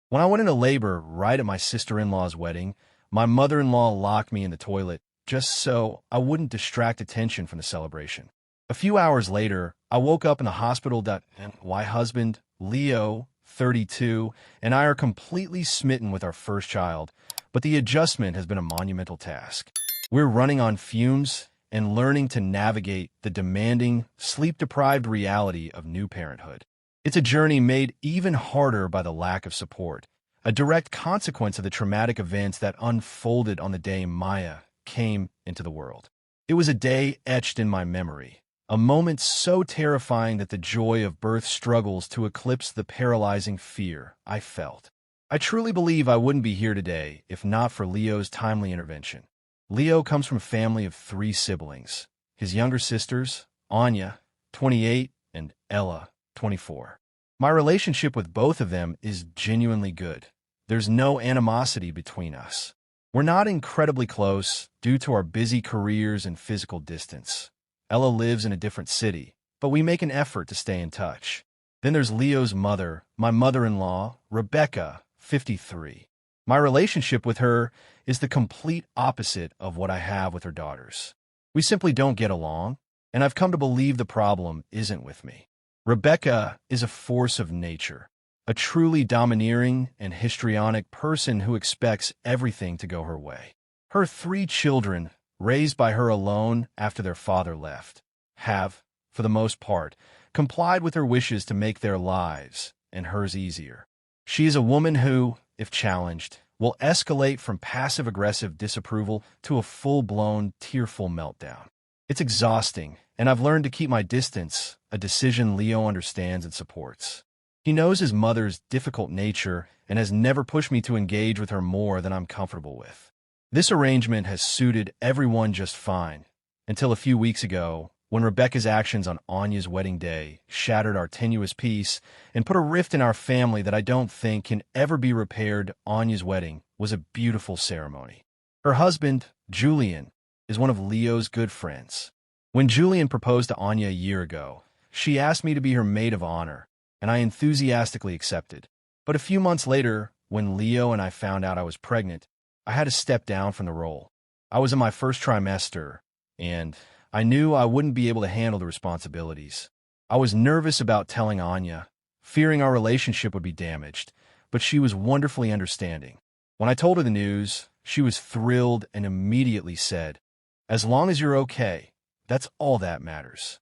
When I went into labor right at my sister-in-law's wedding, my mother-in-law locked me in the toilet just so I wouldn't distract attention from the celebration. A few hours later, I woke up in the hospital and my husband, Leo, 32, and I are completely smitten with our first child, but the adjustment has been a monumental task. We're running on fumes and learning to navigate the demanding, sleep-deprived reality of new parenthood. It's a journey made even harder by the lack of support, a direct consequence of the traumatic events that unfolded on the day Maya came into the world. It was a day etched in my memory, a moment so terrifying that the joy of birth struggles to eclipse the paralyzing fear I felt. I truly believe I wouldn't be here today if not for Leo's timely intervention. Leo comes from a family of 3 siblings. His younger sisters, Anya, 28, and Ella, 24. My relationship with both of them is genuinely good. There's no animosity between us. We're not incredibly close due to our busy careers and physical distance. Ella lives in a different city, but we make an effort to stay in touch. Then there's Leo's mother, my mother-in-law, Rebecca, 53. My relationship with her is the complete opposite of what I have with her daughters. We simply don't get along, and I've come to believe the problem isn't with me. Rebecca is a force of nature, a truly domineering and histrionic person who expects everything to go her way. Her 3 children, raised by her alone after their father left, have, for the most part, complied with her wishes to make their lives and hers easier. She is a woman who, if challenged, will escalate from passive-aggressive disapproval to a full-blown, tearful meltdown. It's exhausting, and I've learned to keep my distance, a decision Leo understands and supports. He knows his mother's difficult nature and has never pushed me to engage with her more than I'm comfortable with. This arrangement has suited everyone just fine, until a few weeks ago, when Rebecca's actions on Anya's wedding day shattered our tenuous peace and put a rift in our family that I don't think can ever be repaired. Anya's wedding was a beautiful ceremony. Her husband, Julian, is one of Leo's good friends. When Julian proposed to Anya a year ago, she asked me to be her maid of honor, and I enthusiastically accepted. But a few months later, when Leo and I found out I was pregnant, I had to step down from the role. I was in my first trimester, and I knew I wouldn't be able to handle the responsibilities. I was nervous about telling Anya, fearing our relationship would be damaged, but she was wonderfully understanding. When I told her the news, she was thrilled and immediately said, "As long as you're okay, that's all that matters."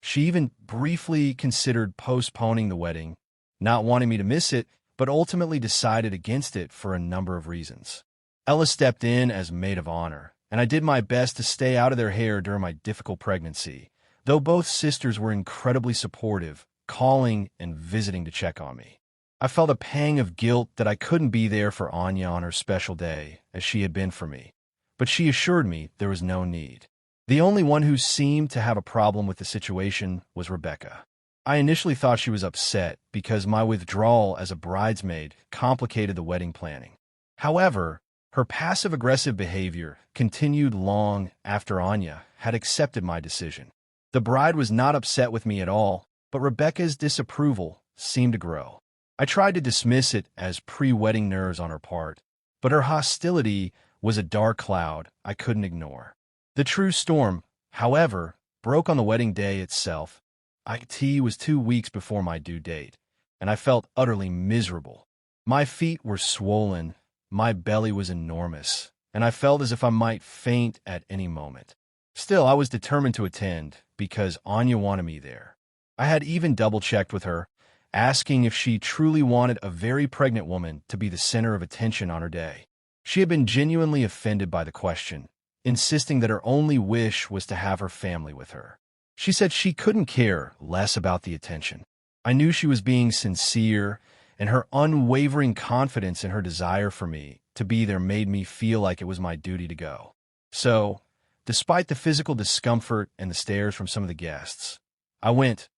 She even briefly considered postponing the wedding, not wanting me to miss it, but ultimately decided against it for a number of reasons. Ella stepped in as maid of honor, and I did my best to stay out of their hair during my difficult pregnancy, though both sisters were incredibly supportive, calling and visiting to check on me. I felt a pang of guilt that I couldn't be there for Anya on her special day, as she had been for me, but she assured me there was no need. The only one who seemed to have a problem with the situation was Rebecca. I initially thought she was upset because my withdrawal as a bridesmaid complicated the wedding planning. However, her passive-aggressive behavior continued long after Anya had accepted my decision. The bride was not upset with me at all, but Rebecca's disapproval seemed to grow. I tried to dismiss it as pre-wedding nerves on her part, but her hostility was a dark cloud I couldn't ignore. The true storm, however, broke on the wedding day itself. IT was 2 weeks before my due date, and I felt utterly miserable. My feet were swollen, my belly was enormous, and I felt as if I might faint at any moment. Still, I was determined to attend because Anya wanted me there. I had even double-checked with her, asking if she truly wanted a very pregnant woman to be the center of attention on her day. She had been genuinely offended by the question, insisting that her only wish was to have her family with her. She said she couldn't care less about the attention. I knew she was being sincere, and her unwavering confidence in her desire for me to be there made me feel like it was my duty to go. So, despite the physical discomfort and the stares from some of the guests, I went.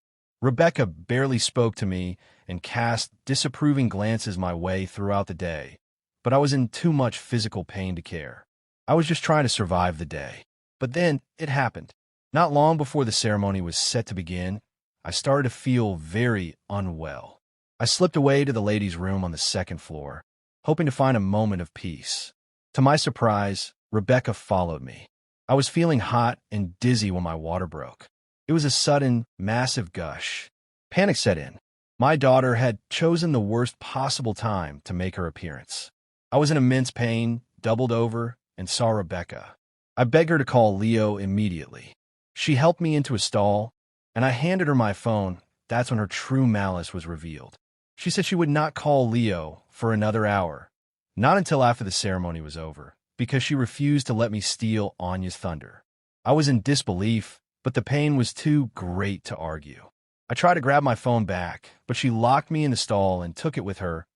Rebecca barely spoke to me and cast disapproving glances my way throughout the day, but I was in too much physical pain to care. I was just trying to survive the day. But then it happened. Not long before the ceremony was set to begin, I started to feel very unwell. I slipped away to the ladies' room on the second floor, hoping to find a moment of peace. To my surprise, Rebecca followed me. I was feeling hot and dizzy when my water broke. It was a sudden, massive gush. Panic set in. My daughter had chosen the worst possible time to make her appearance. I was in immense pain, doubled over, and saw Rebecca. I begged her to call Leo immediately. She helped me into a stall, and I handed her my phone. That's when her true malice was revealed. She said she would not call Leo for another hour, not until after the ceremony was over, because she refused to let me steal Anya's thunder. I was in disbelief, but the pain was too great to argue. I tried to grab my phone back, but she locked me in the stall and took it with her,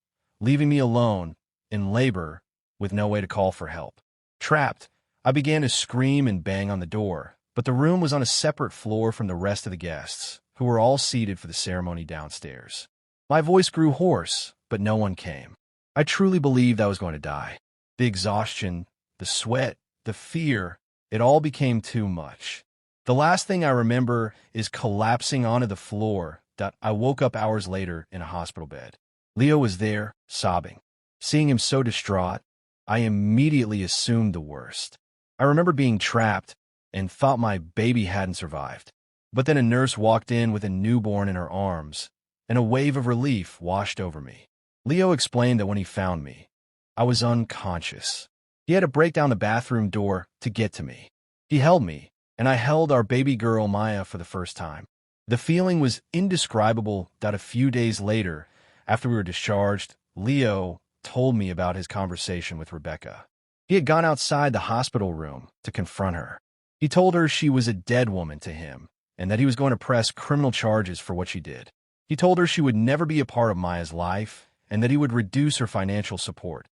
leaving me alone, in labor, with no way to call for help. Trapped, I began to scream and bang on the door, but the room was on a separate floor from the rest of the guests, who were all seated for the ceremony downstairs. My voice grew hoarse, but no one came. I truly believed I was going to die. The exhaustion, the sweat, the fear, it all became too much. The last thing I remember is collapsing onto the floor. I woke up hours later in a hospital bed. Leo was there, sobbing. Seeing him so distraught, I immediately assumed the worst. I remember being trapped and thought my baby hadn't survived. But then a nurse walked in with a newborn in her arms, and a wave of relief washed over me. Leo explained that when he found me, I was unconscious. He had to break down the bathroom door to get to me. He held me, and I held our baby girl Maya for the first time. The feeling was indescribable. A few days later, after we were discharged, Leo told me about his conversation with Rebecca. He had gone outside the hospital room to confront her. He told her she was a dead woman to him, and that he was going to press criminal charges for what she did. He told her she would never be a part of Maya's life, and that he would reduce her financial support.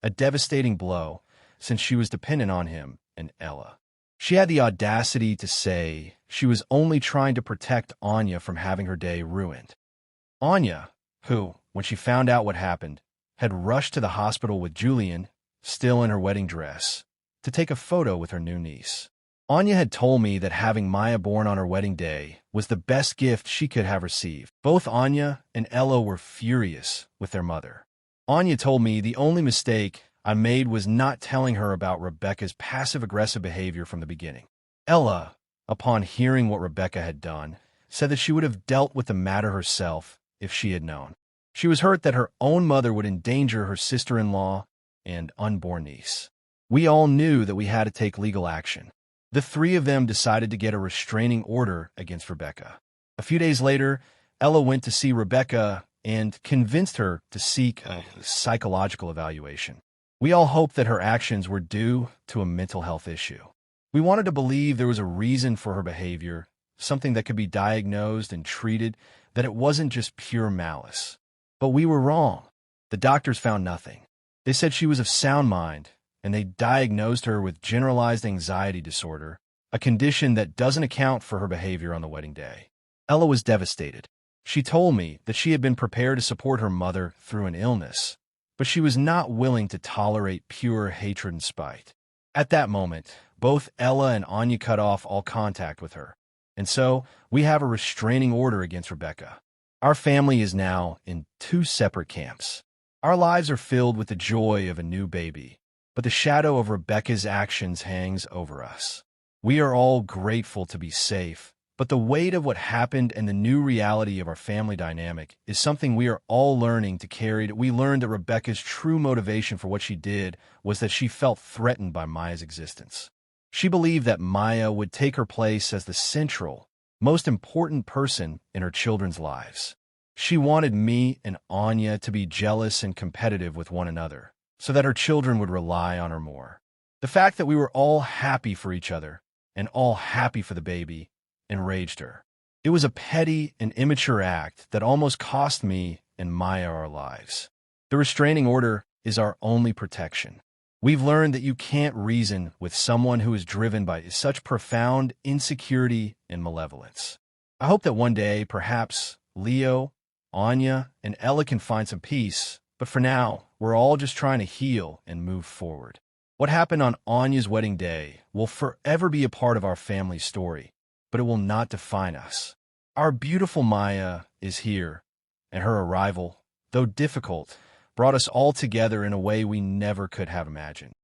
A devastating blow, since she was dependent on him and Ella. She had the audacity to say she was only trying to protect Anya from having her day ruined. Anya, who, when she found out what happened, had rushed to the hospital with Julian, still in her wedding dress, to take a photo with her new niece. Anya had told me that having Maya born on her wedding day was the best gift she could have received. Both Anya and Ella were furious with their mother. Anya told me the only mistake I made was not telling her about Rebecca's passive-aggressive behavior from the beginning. Ella, upon hearing what Rebecca had done, said that she would have dealt with the matter herself if she had known. She was hurt that her own mother would endanger her sister-in-law and unborn niece. We all knew that we had to take legal action. The three of them decided to get a restraining order against Rebecca. A few days later, Ella went to see Rebecca and convinced her to seek a psychological evaluation. We all hoped that her actions were due to a mental health issue. We wanted to believe there was a reason for her behavior, something that could be diagnosed and treated, that it wasn't just pure malice. But we were wrong. The doctors found nothing. They said she was of sound mind, and they diagnosed her with generalized anxiety disorder, a condition that doesn't account for her behavior on the wedding day. Ella was devastated. She told me that she had been prepared to support her mother through an illness, but she was not willing to tolerate pure hatred and spite. At that moment, both Ella and Anya cut off all contact with her, and so we have a restraining order against Rebecca. Our family is now in two separate camps. Our lives are filled with the joy of a new baby, but the shadow of Rebecca's actions hangs over us. We are all grateful to be safe, but the weight of what happened and the new reality of our family dynamic is something we are all learning to carry. We learned that Rebecca's true motivation for what she did was that she felt threatened by Maya's existence. She believed that Maya would take her place as the central, most important person in her children's lives. She wanted me and Anya to be jealous and competitive with one another, so that her children would rely on her more. The fact that we were all happy for each other and all happy for the baby enraged her. It was a petty and immature act that almost cost me and Maya our lives. The restraining order is our only protection. We've learned that you can't reason with someone who is driven by such profound insecurity and malevolence. I hope that one day, perhaps, Leo, Anya, and Ella can find some peace, but for now, we're all just trying to heal and move forward. What happened on Anya's wedding day will forever be a part of our family's story, but it will not define us. Our beautiful Maya is here, and her arrival, though difficult, brought us all together in a way we never could have imagined.